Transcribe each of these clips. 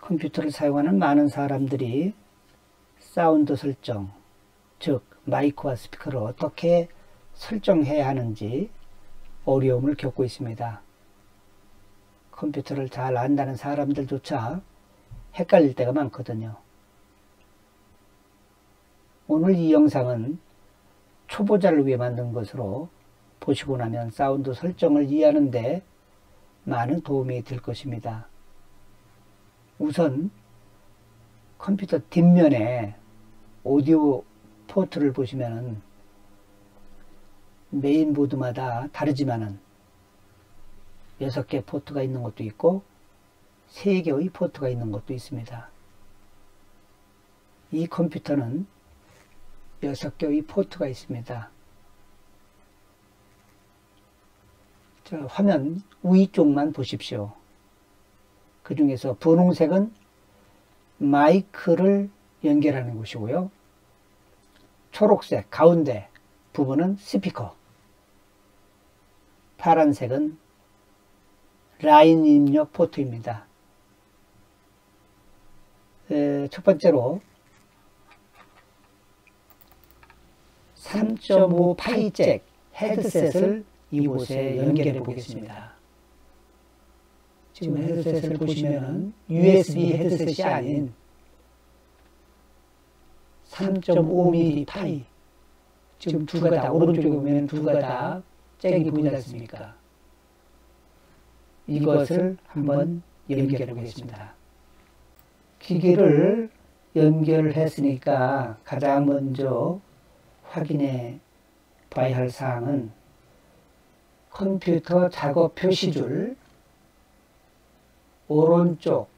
컴퓨터를 사용하는 많은 사람들이 사운드 설정, 즉 마이크와 스피커를 어떻게 설정해야 하는지 어려움을 겪고 있습니다. 컴퓨터를 잘 안다는 사람들조차 헷갈릴 때가 많거든요. 오늘 이 영상은 초보자를 위해 만든 것으로 보시고 나면 사운드 설정을 이해하는데 많은 도움이 될 것입니다. 우선 컴퓨터 뒷면에 오디오 포트를 보시면은 메인보드마다 다르지만은 6개 포트가 있는 것도 있고 3개의 포트가 있는 것도 있습니다. 이 컴퓨터는 6개의 포트가 있습니다. 자, 화면 위쪽만 보십시오. 그 중에서 분홍색은 마이크를 연결하는 곳이고요. 초록색 가운데 부분은 스피커, 파란색은 라인 입력 포트입니다. 첫 번째로 3.5 파이 잭 헤드셋을 이곳에 연결해 보겠습니다. 지금 헤드셋을 보시면 USB 헤드셋이 아닌 3.5mm 파이, 지금 두 가닥, 오른쪽에 보면 두 가닥 잭이 보이지 않습니까? 이것을 한번 연결해 보겠습니다. 기기를 연결했으니까 가장 먼저 확인해 봐야 할 사항은 컴퓨터 작업 표시줄 오른쪽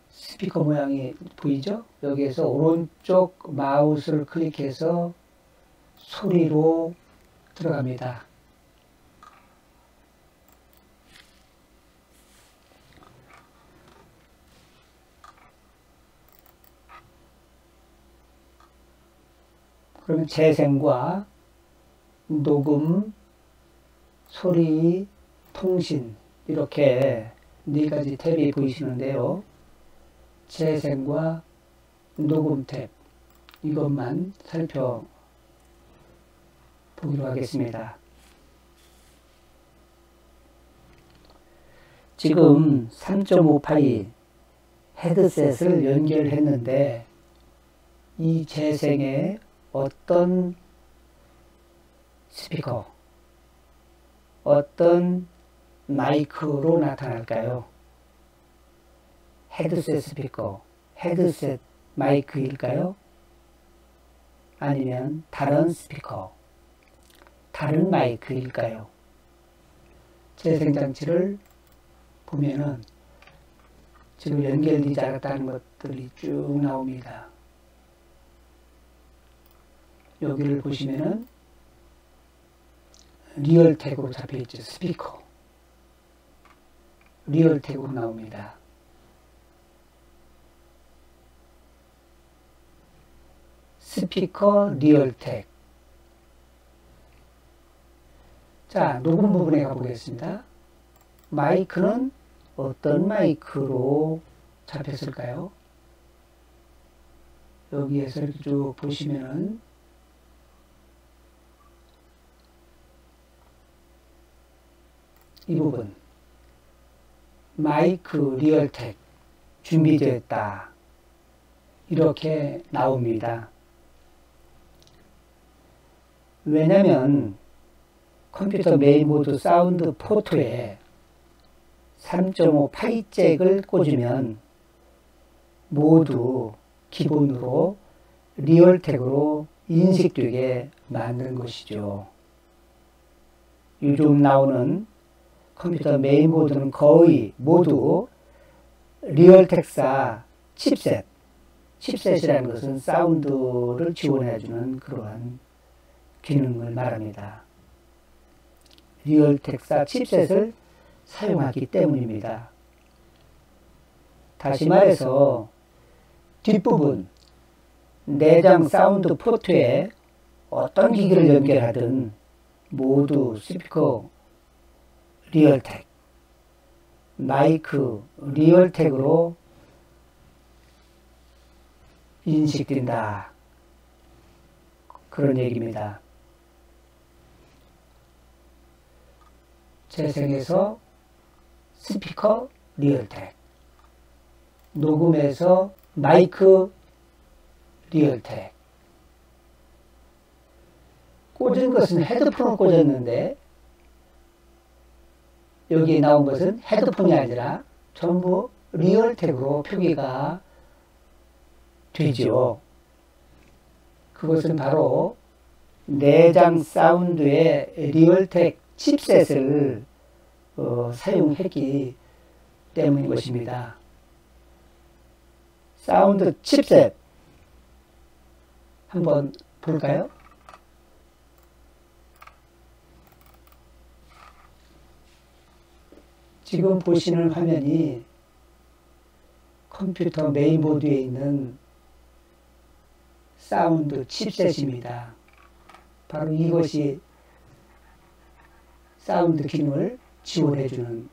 스피커 모양이 보이죠? 여기에서 오른쪽 마우스를 클릭해서 소리로 들어갑니다. 그러면 재생과 녹음, 소리, 통신 이렇게 4가지 탭이 보이시는데요. 재생과 녹음 탭, 이것만 살펴보기로 하겠습니다. 지금 3.5 파이 헤드셋을 연결했는데 이 재생에 어떤 스피커, 어떤 마이크로 나타날까요? 헤드셋 스피커, 헤드셋 마이크일까요? 아니면 다른 스피커, 다른 마이크일까요? 재생장치를 보면은 지금 연결되지 않았다는 것들이 쭉 나옵니다. 여기를 보시면은 리얼 태그로 잡혀있죠. 스피커 리얼 태그로 나옵니다. 스피커 리얼 태그. 자, 녹음 부분에 가보겠습니다. 마이크는 어떤 마이크로 잡혔을까요? 여기에서 이렇게 쭉 보시면은 이 부분 마이크 리얼 태그 준비되었다 이렇게 나옵니다. 왜냐면 컴퓨터 메인보드 사운드 포트에 3.5 파이 잭을 꽂으면 모두 기본으로 리얼 태그로 인식되게 만든 것이죠. 요즘 나오는 컴퓨터 메인보드는 거의 모두 리얼텍사 칩셋, 칩셋이라는 것은 사운드를 지원해주는 그러한 기능을 말합니다. 리얼텍사 칩셋을 사용하기 때문입니다. 다시 말해서 뒷부분 내장 사운드 포트에 어떤 기기를 연결하든 모두 스피커 리얼텍, 마이크 리얼텍으로 인식된다. 그런 얘기입니다. 재생에서 스피커 리얼텍, 녹음에서 마이크 리얼텍. 꽂은 것은 헤드폰을 꽂았는데 여기에 나온 것은 헤드폰이 아니라 전부 리얼텍으로 표기가 되죠. 그것은 바로 내장 사운드의 리얼텍 칩셋을 사용했기 때문인 것입니다. 사운드 칩셋 한번 볼까요? 지금 보시는 화면이 컴퓨터 메인보드에 있는 사운드 칩셋입니다. 바로 이것이 사운드 기능을 지원해주는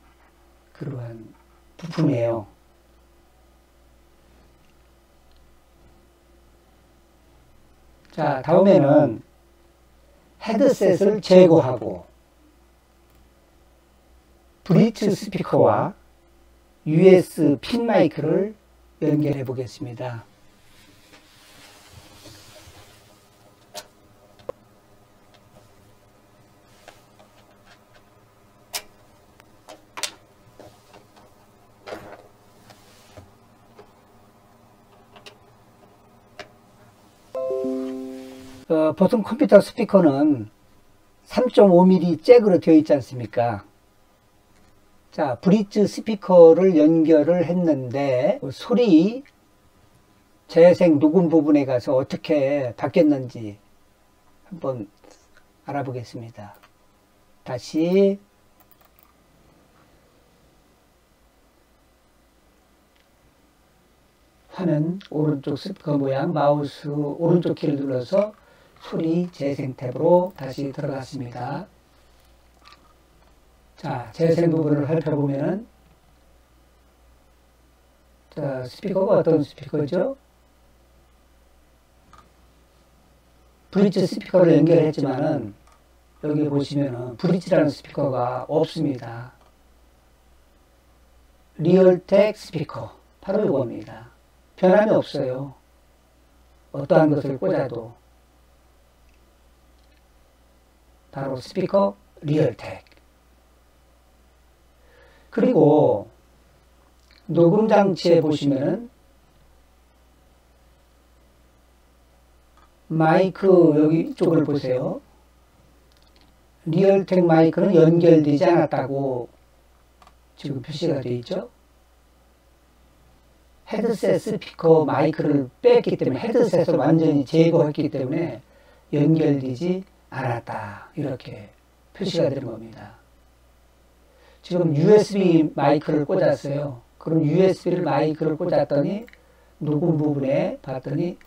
그러한 부품이에요. 자, 다음에는 헤드셋을 제거하고 브릿지 스피커와 USB 핀 마이크를 연결해 보겠습니다. 보통 컴퓨터 스피커는 3.5mm 잭으로 되어 있지 않습니까? 자, 브릿지 스피커를 연결을 했는데 소리 재생 녹음 부분에 가서 어떻게 바뀌었는지 한번 알아보겠습니다. 다시 화면 오른쪽 스피커 모양 마우스 오른쪽 키를 눌러서 소리 재생 탭으로 다시 들어갔습니다. 자, 재생 부분을 살펴보면은, 자, 스피커가 어떤 스피커죠? 브릿지 스피커를 연결했지만은, 여기 보시면은, 브릿지라는 스피커가 없습니다. 리얼텍 스피커. 바로 이겁니다. 변함이 없어요. 어떠한 것을 꽂아도. 바로 스피커 리얼텍. 그리고 녹음 장치에 보시면은 마이크 여기 쪽을 보세요. 리얼텍 마이크는 연결되지 않았다고 지금 표시가 되어 있죠. 헤드셋 스피커 마이크를 뺐기 때문에 헤드셋을 완전히 제거했기 때문에 연결되지 않았다. 이렇게 표시가 되는 겁니다. 지금 USB 마이크를 꽂았어요. 그럼 USB를 마이크를 꽂았더니 녹음 부분에 봤더니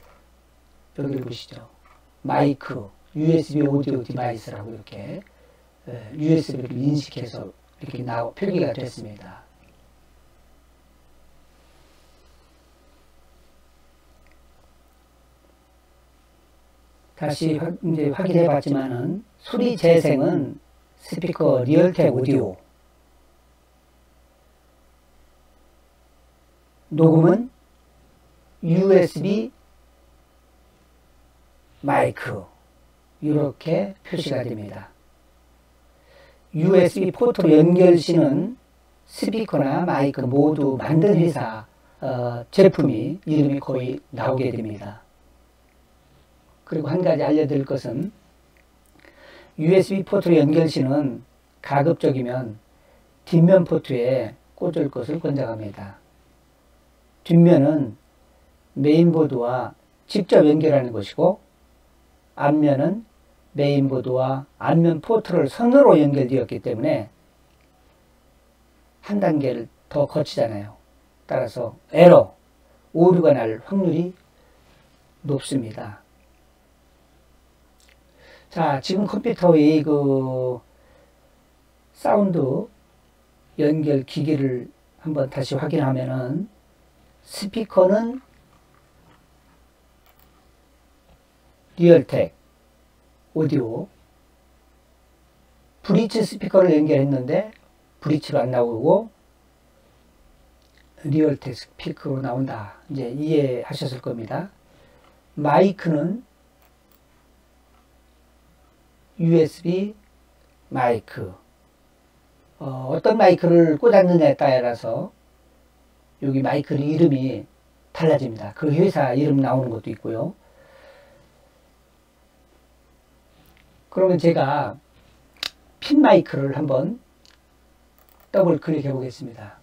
여기 보시죠. 마이크, USB 오디오 디바이스라고 이렇게 USB를 인식해서 이렇게 표기가 됐습니다. 다시 이제 확인해 봤지만은 소리 재생은 스피커 리얼텍 오디오, 녹음은 USB 마이크 이렇게 표시가 됩니다. USB 포트로 연결시는 스피커나 마이크 모두 만든 회사 제품이 이름이 거의 나오게 됩니다. 그리고 한 가지 알려드릴 것은 USB 포트로 연결시는 가급적이면 뒷면 포트에 꽂을 것을 권장합니다. 뒷면은 메인보드와 직접 연결하는 것이고 앞면은 메인보드와 앞면 포트를 선으로 연결되었기 때문에 한 단계를 더 거치잖아요. 따라서 에러, 오류가 날 확률이 높습니다. 자, 지금 컴퓨터의 그 사운드 연결 기기를 한번 다시 확인하면은 스피커는 리얼텍 오디오. 브릿지 스피커를 연결했는데 브릿지로 안 나오고 리얼텍 스피커로 나온다. 이제 이해하셨을 겁니다. 마이크는 USB 마이크. 어떤 마이크를 꽂았느냐에 따라서 여기 마이크 이름이 달라집니다. 그 회사 이름 나오는 것도 있고요. 그러면 제가 핀 마이크를 한번 더블 클릭해 보겠습니다.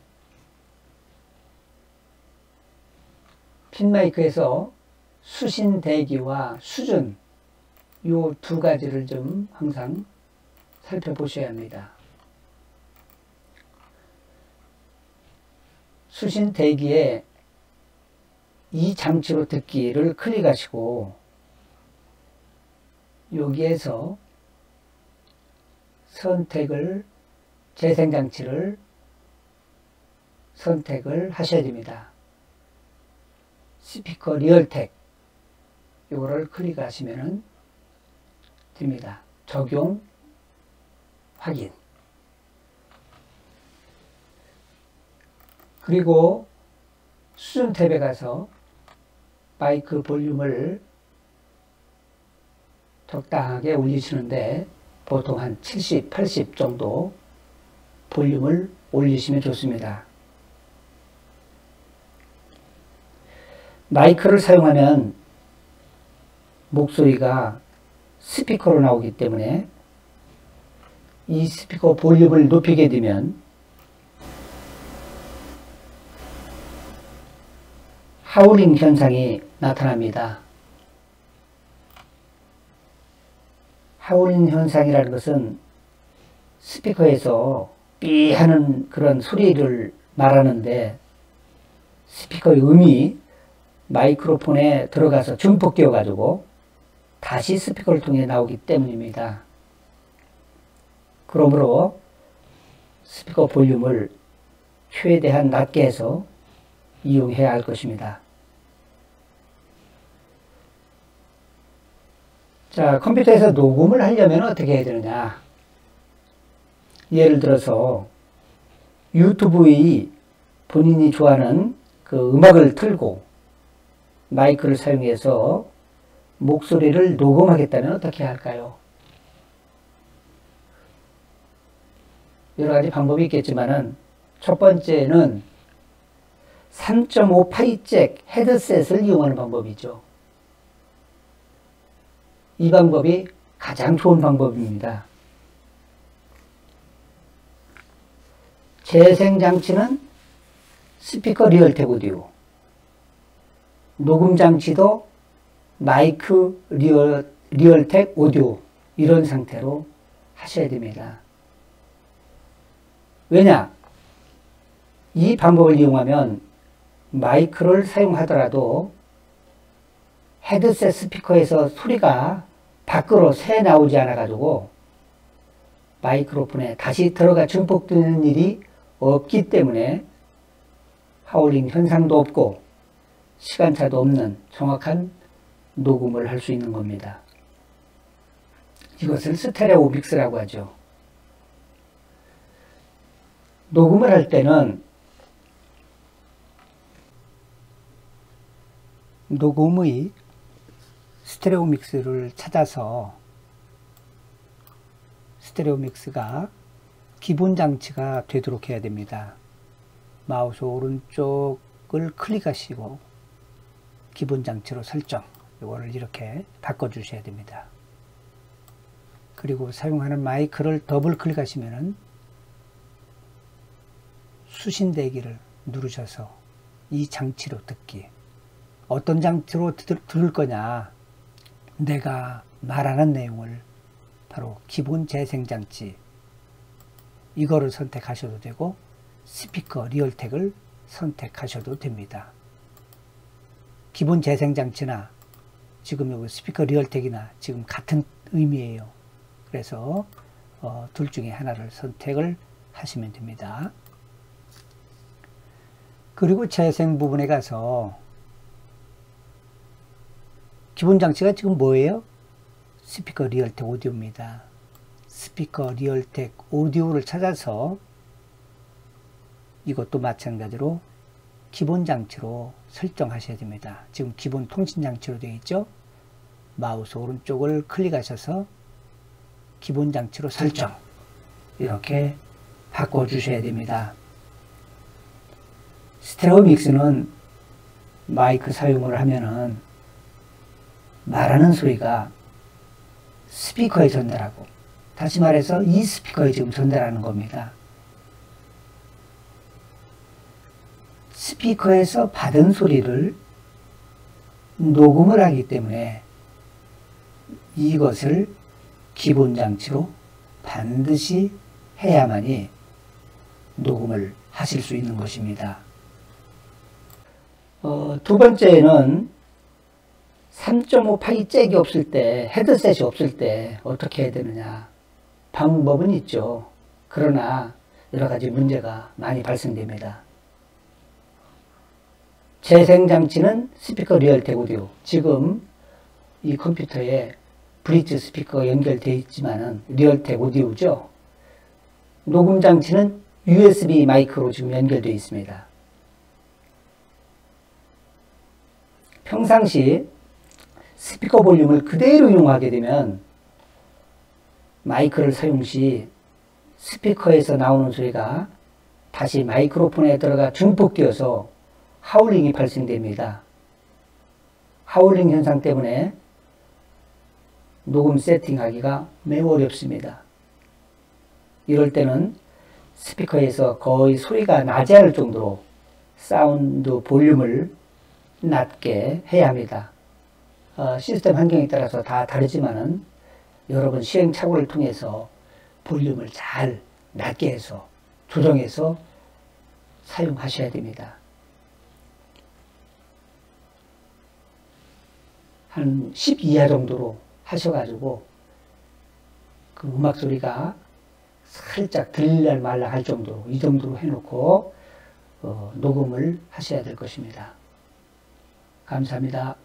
핀 마이크에서 수신 대기와 수준, 요 두 가지를 좀 항상 살펴보셔야 합니다. 수신 대기에 이 장치로 듣기를 클릭하시고 여기에서 재생장치를 선택을 하셔야 됩니다. 스피커 리얼텍 이거를 클릭하시면 됩니다. 적용 확인. 그리고 수준 탭에 가서 마이크 볼륨을 적당하게 올리시는데 보통 한 70, 80 정도 볼륨을 올리시면 좋습니다. 마이크를 사용하면 목소리가 스피커로 나오기 때문에 이 스피커 볼륨을 높이게 되면 하울링 현상이 나타납니다. 하울링 현상이라는 것은 스피커에서 삐 하는 그런 소리를 말하는데 스피커의 음이 마이크로폰에 들어가서 증폭되어 가지고 다시 스피커를 통해 나오기 때문입니다. 그러므로 스피커 볼륨을 최대한 낮게 해서 이용해야 할 것입니다. 자, 컴퓨터에서 녹음을 하려면 어떻게 해야 되느냐? 예를 들어서 유튜브의 본인이 좋아하는 그 음악을 틀고 마이크를 사용해서 목소리를 녹음하겠다면 어떻게 할까요? 여러 가지 방법이 있겠지만은 첫 번째는 3.5파이잭 헤드셋을 이용하는 방법이죠. 이 방법이 가장 좋은 방법입니다. 재생장치는 스피커 리얼텍 오디오, 녹음장치도 마이크 리얼텍 오디오, 이런 상태로 하셔야 됩니다. 왜냐? 이 방법을 이용하면 마이크를 사용하더라도 헤드셋 스피커에서 소리가 밖으로 새 나오지 않아 가지고 마이크로폰에 다시 들어가 증폭되는 일이 없기 때문에 하울링 현상도 없고 시간차도 없는 정확한 녹음을 할 수 있는 겁니다. 이것을 스테레오 믹스라고 하죠. 녹음을 할 때는 녹음의 스테레오 믹스를 찾아서 스테레오 믹스가 기본 장치가 되도록 해야 됩니다. 마우스 오른쪽을 클릭하시고 기본 장치로 설정, 이거를 이렇게 바꿔주셔야 됩니다. 그리고 사용하는 마이크를 더블 클릭하시면은 수신 대기를 누르셔서 이 장치로 듣기. 어떤 장치로 들을 거냐? 내가 말하는 내용을 바로 기본 재생장치, 이거를 선택하셔도 되고 스피커 리얼텍을 선택하셔도 됩니다. 기본 재생장치나 지금 여기 스피커 리얼텍이나 지금 같은 의미예요. 그래서 둘 중에 하나를 선택을 하시면 됩니다. 그리고 재생 부분에 가서 기본 장치가 지금 뭐예요? 스피커 리얼텍 오디오입니다. 스피커 리얼텍 오디오를 찾아서 이것도 마찬가지로 기본 장치로 설정하셔야 됩니다. 지금 기본 통신 장치로 되어 있죠? 마우스 오른쪽을 클릭하셔서 기본 장치로 설정, 이렇게 바꿔주셔야 됩니다. 스테레오 믹스는 마이크 사용을 하면은 말하는 소리가 스피커에 전달하고, 다시 말해서 이 스피커에 지금 전달하는 겁니다. 스피커에서 받은 소리를 녹음을 하기 때문에 이것을 기본 장치로 반드시 해야만이 녹음을 하실 수 있는 것입니다. 두 번째는 3.5파이 잭이 없을 때, 헤드셋이 없을 때 어떻게 해야 되느냐. 방법은 있죠. 그러나 여러 가지 문제가 많이 발생됩니다. 재생장치는 스피커 리얼텍 오디오. 지금 이 컴퓨터에 브릿지 스피커가 연결되어 있지만은 리얼텍 오디오죠. 녹음 장치는 USB 마이크로 지금 연결되어 있습니다. 평상시 스피커 볼륨을 그대로 이용하게 되면 마이크를 사용 시 스피커에서 나오는 소리가 다시 마이크로폰에 들어가 중폭되어서 하울링이 발생됩니다. 하울링 현상 때문에 녹음 세팅하기가 매우 어렵습니다. 이럴 때는 스피커에서 거의 소리가 나지 않을 정도로 사운드 볼륨을 낮게 해야 합니다. 시스템 환경에 따라서 다 다르지만은 여러분 시행착오를 통해서 볼륨을 잘 낮게 해서 조정해서 사용하셔야 됩니다. 한 10 이하 정도로 하셔가지고 그 음악 소리가 살짝 들릴라 말라 할 정도로, 이 정도로 해놓고 녹음을 하셔야 될 것입니다. 감사합니다.